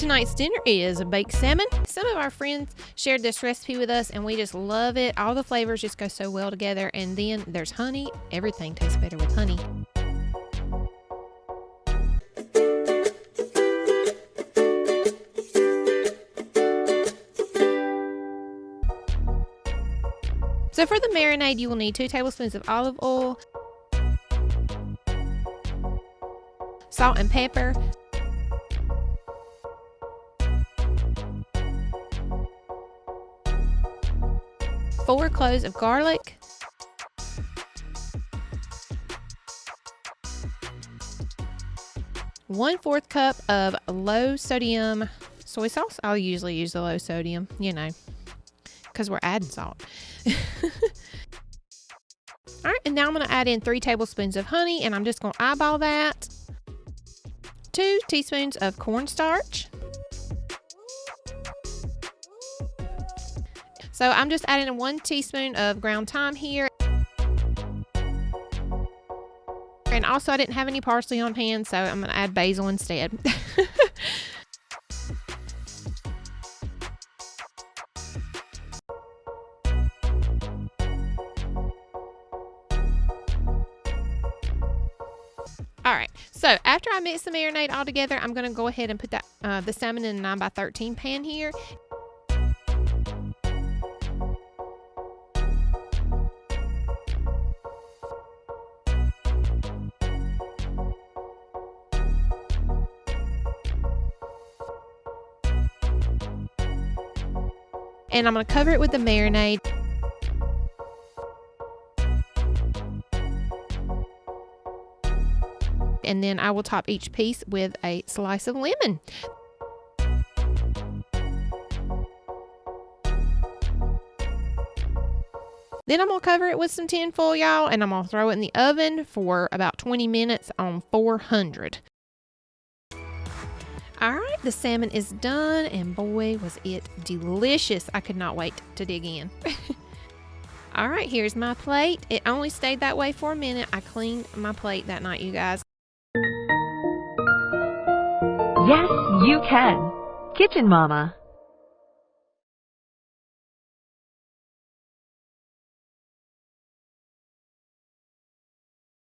Tonight's dinner is baked salmon. Some of our friends shared this recipe with us and we just love it. All the flavors just go so well together. And then there's honey. Everything tastes better with honey. So for the marinade, you will need 2 tablespoons of olive oil, salt and pepper, 4 cloves of garlic, 1/4 cup of low sodium soy sauce. I'll usually use the low sodium, you know, because we're adding salt. All right, and now I'm going to add in 3 tablespoons of honey, and I'm just going to eyeball that. 2 teaspoons of cornstarch. So I'm just adding 1 teaspoon of ground thyme here. And also I didn't have any parsley on hand, so I'm going to add basil instead. All right, so after I mix the marinade all together, I'm going to go ahead and put that the salmon in a 9x13 pan here. And I'm going to cover it with the marinade. And then I will top each piece with a slice of lemon. Then I'm going to cover it with some tin foil, y'all, and I'm going to throw it in the oven for about 20 minutes on 400. All right, the salmon is done, and boy, was it delicious. I could not wait to dig in. All right, here's my plate. It only stayed that way for a minute. I cleaned my plate that night, you guys. Yes, you can. Kitchen Mama.